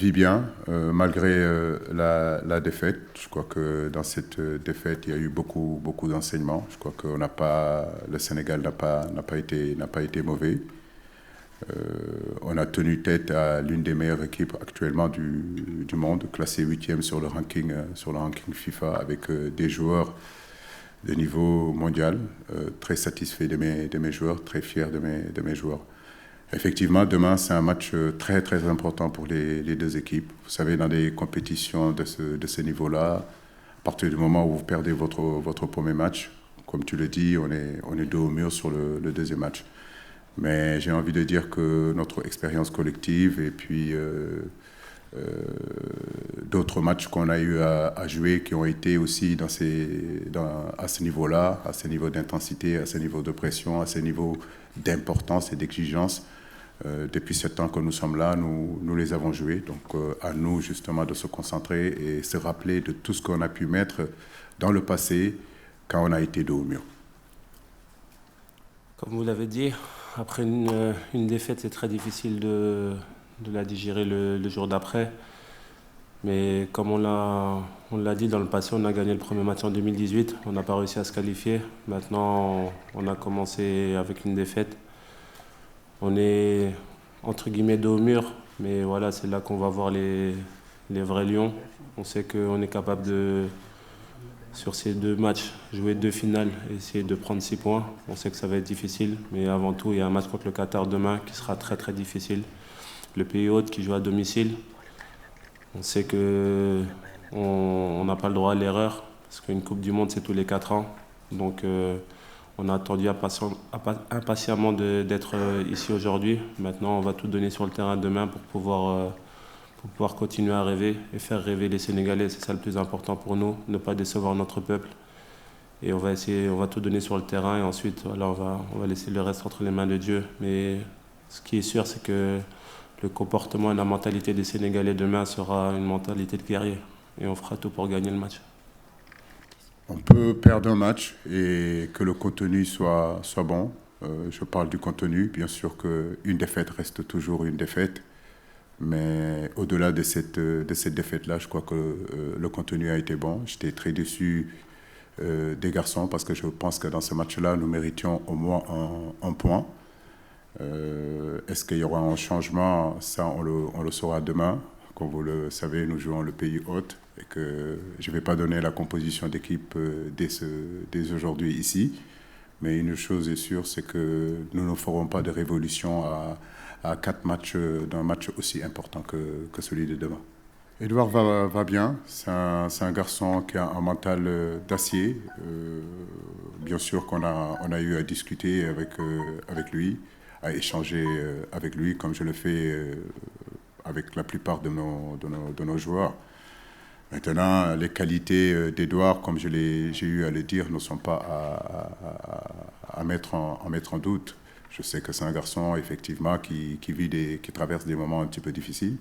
vit bien, malgré la défaite. Je crois que dans cette défaite, il y a eu beaucoup d'enseignements. Je crois que le Sénégal n'a pas été mauvais. On a tenu tête à l'une des meilleures équipes actuellement du monde, classée 8e sur le ranking FIFA, avec des joueurs de niveau mondial. Très satisfait de mes joueurs, très fier de mes joueurs. Effectivement, demain, c'est un match très, très important pour les deux équipes. Vous savez, dans des compétitions de ce niveau-là, à partir du moment où vous perdez votre premier match, comme tu le dis, on est dos au mur sur le deuxième match. Mais j'ai envie de dire que notre expérience collective et puis d'autres matchs qu'on a eu à jouer qui ont été aussi à ce niveau-là, à ce niveau d'intensité, à ce niveau de pression, à ce niveau d'importance et d'exigence. Depuis 7 ans que nous sommes là, nous les avons joués. Donc à nous justement de se concentrer et se rappeler de tout ce qu'on a pu mettre dans le passé quand on a été dos au mur. Comme vous l'avez dit, après une défaite, c'est très difficile de la digérer le jour d'après. Mais comme on l'a dit dans le passé, on a gagné le premier match en 2018. On n'a pas réussi à se qualifier. Maintenant, on a commencé avec une défaite. On est entre guillemets dos au mur. Mais voilà, c'est là qu'on va voir les vrais lions. On sait qu'on est capable sur ces 2 matchs, jouer 2 finales et essayer de prendre 6 points. On sait que ça va être difficile, mais avant tout, il y a un match contre le Qatar demain qui sera très très difficile. Le pays hôte qui joue à domicile. On sait qu'on n'a pas le droit à l'erreur, parce qu'une Coupe du Monde, c'est tous les 4 ans. Donc on a attendu impatiemment d'être ici aujourd'hui. Maintenant, on va tout donner sur le terrain demain pour pouvoir continuer à rêver et faire rêver les Sénégalais. C'est ça le plus important pour nous, ne pas décevoir notre peuple. Et on va tout donner sur le terrain et ensuite voilà, on va laisser le reste entre les mains de Dieu. Mais ce qui est sûr, c'est que le comportement et la mentalité des Sénégalais demain sera une mentalité de guerrier. Et on fera tout pour gagner le match. On peut perdre un match et que le contenu soit bon. Je parle du contenu. Bien sûr qu'une défaite reste toujours une défaite. Mais au-delà de cette défaite-là, je crois que le contenu a été bon. J'étais très déçu des garçons parce que je pense que dans ce match-là, nous méritions au moins un point. Est-ce qu'il y aura un changement? Ça, on le saura demain. Comme vous le savez, nous jouons le pays hôte et que je ne vais pas donner la composition d'équipe dès aujourd'hui ici. Mais une chose est sûre, c'est que nous ne ferons pas de révolution à 4 matchs d'un match aussi important que celui de demain. Edouard va bien, c'est un garçon qui a un mental d'acier. Bien sûr qu'on a eu à discuter avec lui, à échanger avec lui, comme je le fais avec la plupart de nos joueurs. Maintenant, les qualités d'Edouard, comme j'ai eu à le dire, ne sont pas à mettre en doute. Je sais que c'est un garçon, effectivement, qui traverse des moments un petit peu difficiles.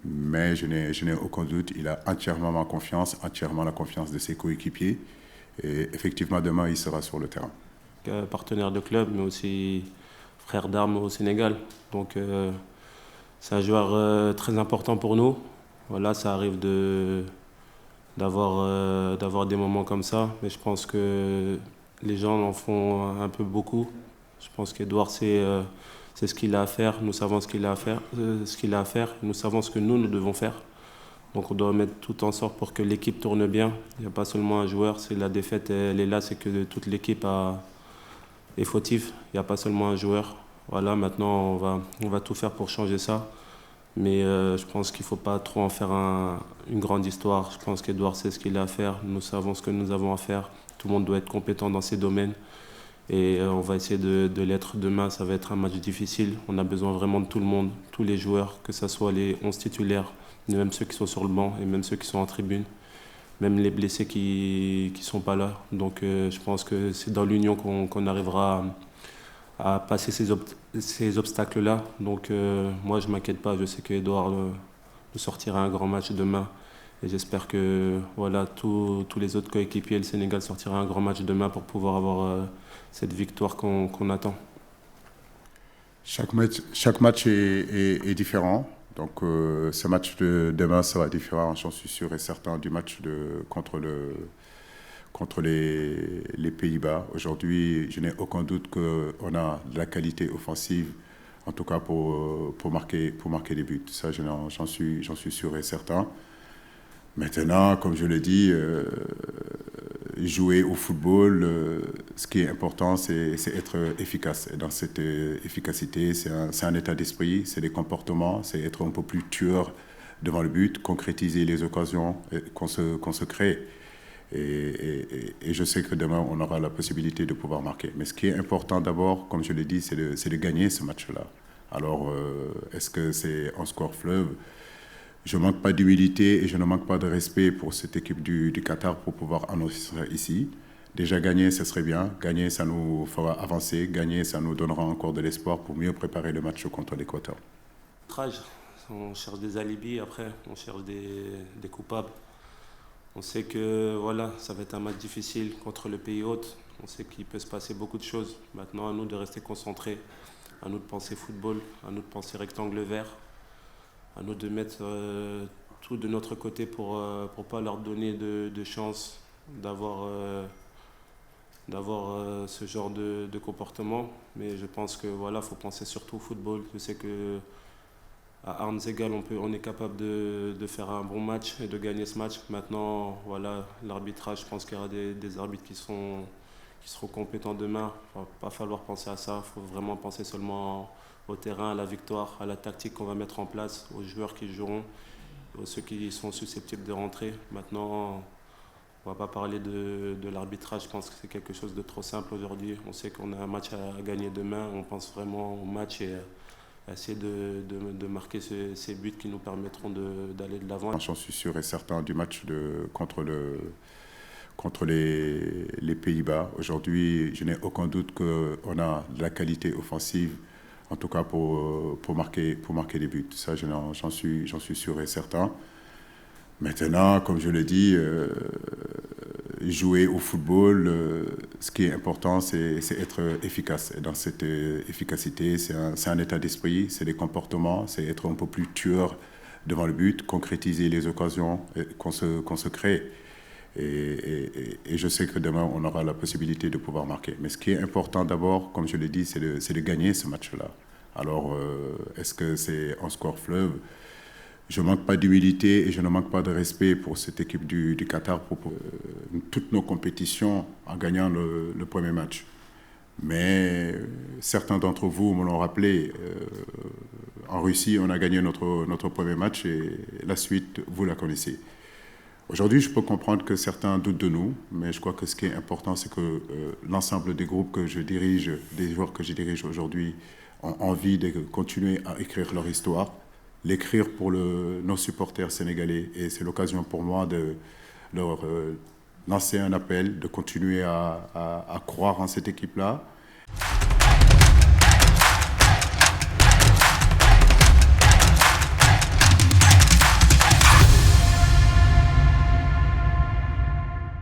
Mais je n'ai aucun doute, il a entièrement ma confiance, entièrement la confiance de ses coéquipiers. Et effectivement, demain, il sera sur le terrain. Partenaire de club, mais aussi frère d'armes au Sénégal. Donc, c'est un joueur très important pour nous. Voilà, ça arrive d'avoir des moments comme ça, mais je pense que les gens en font un peu beaucoup. Je pense qu'Edouard, c'est ce qu'il a à faire. Nous savons ce qu'il a à faire. Nous savons ce que nous devons faire. Donc on doit mettre tout en sorte pour que l'équipe tourne bien. Il n'y a pas seulement un joueur. C'est la défaite, elle est là, c'est que toute l'équipe est fautive. Il n'y a pas seulement un joueur. Voilà, maintenant on va tout faire pour changer ça. Mais je pense qu'il ne faut pas trop en faire une grande histoire. Je pense qu'Edouard sait ce qu'il a à faire. Nous savons ce que nous avons à faire. Tout le monde doit être compétent dans ses domaines. Et on va essayer de l'être demain. Ça va être un match difficile. On a besoin vraiment de tout le monde, tous les joueurs, que ce soit les 11 titulaires, même ceux qui sont sur le banc et même ceux qui sont en tribune, même les blessés qui ne sont pas là. Donc je pense que c'est dans l'union qu'on arrivera à passer ces obstacles-là. Donc moi, je ne m'inquiète pas. Je sais qu'Edouard nous sortira un grand match demain. Et j'espère que voilà, tous les autres coéquipiers, le Sénégal sortira un grand match demain pour pouvoir avoir cette victoire qu'on attend. Chaque match est différent. Donc ce match de demain sera différent, j'en suis sûr et certain, du match contre les Pays-Bas. Aujourd'hui, je n'ai aucun doute qu'on a de la qualité offensive, en tout cas pour marquer des buts. Ça, j'en suis sûr et certain. Maintenant, comme je le dis, jouer au football, ce qui est important, c'est être efficace. Et dans cette efficacité, c'est un état d'esprit, c'est des comportements, c'est être un peu plus tueur devant le but, concrétiser les occasions qu'on se crée. Et je sais que demain, on aura la possibilité de pouvoir marquer. Mais ce qui est important d'abord, comme je l'ai dit, c'est de gagner ce match-là. Alors, est-ce que c'est un score fleuve? Je ne manque pas d'humilité et je ne manque pas de respect pour cette équipe du Qatar pour pouvoir annoncer ça ici. Déjà, gagner, ce serait bien. Gagner, ça nous fera avancer. Gagner, ça nous donnera encore de l'espoir pour mieux préparer le match contre l'Équateur. On cherche des alibis, après, on cherche des coupables. On sait que voilà, ça va être un match difficile contre le pays hôte. On sait qu'il peut se passer beaucoup de choses. Maintenant, à nous de rester concentrés, à nous de penser football, à nous de penser rectangle vert, à nous de mettre tout de notre côté pour ne pas leur donner de chance d'avoir ce genre de comportement. Mais je pense que voilà, faut penser surtout au football. Je sais que à armes égales, on est capable de faire un bon match et de gagner ce match. Maintenant, voilà, l'arbitrage, je pense qu'il y aura des arbitres qui seront compétents demain. Il ne va pas falloir penser à ça. Il faut vraiment penser seulement au terrain, à la victoire, à la tactique qu'on va mettre en place, aux joueurs qui joueront, aux ceux qui sont susceptibles de rentrer. Maintenant, on ne va pas parler de l'arbitrage. Je pense que c'est quelque chose de trop simple aujourd'hui. On sait qu'on a un match à gagner demain. On pense vraiment au match et essayer de marquer ces buts qui nous permettront d'aller de l'avant. J'en suis sûr et certain du match contre les Pays-Bas. Aujourd'hui, je n'ai aucun doute qu'on a de la qualité offensive, en tout cas pour marquer des buts. Ça, j'en suis sûr et certain. Maintenant, comme je le dis, jouer au football, ce qui est important, c'est être efficace. Et dans cette efficacité, c'est un état d'esprit, c'est des comportements, c'est être un peu plus tueur devant le but, concrétiser les occasions qu'on se crée. Et je sais que demain, on aura la possibilité de pouvoir marquer. Mais ce qui est important d'abord, comme je l'ai dit, c'est de gagner ce match-là. Alors, est-ce que c'est un score fleuve? Je ne manque pas d'humilité et je ne manque pas de respect pour cette équipe du Qatar pour toutes nos compétitions en gagnant le premier match. Mais certains d'entre vous me l'ont rappelé, en Russie, on a gagné notre premier match et la suite, vous la connaissez. Aujourd'hui, je peux comprendre que certains doutent de nous, mais je crois que ce qui est important, c'est que l'ensemble des groupes que je dirige, des joueurs que je dirige aujourd'hui, ont envie de continuer à écrire leur histoire, l'écrire pour nos supporters sénégalais. Et c'est l'occasion pour moi de leur lancer un appel, de continuer à croire en cette équipe-là.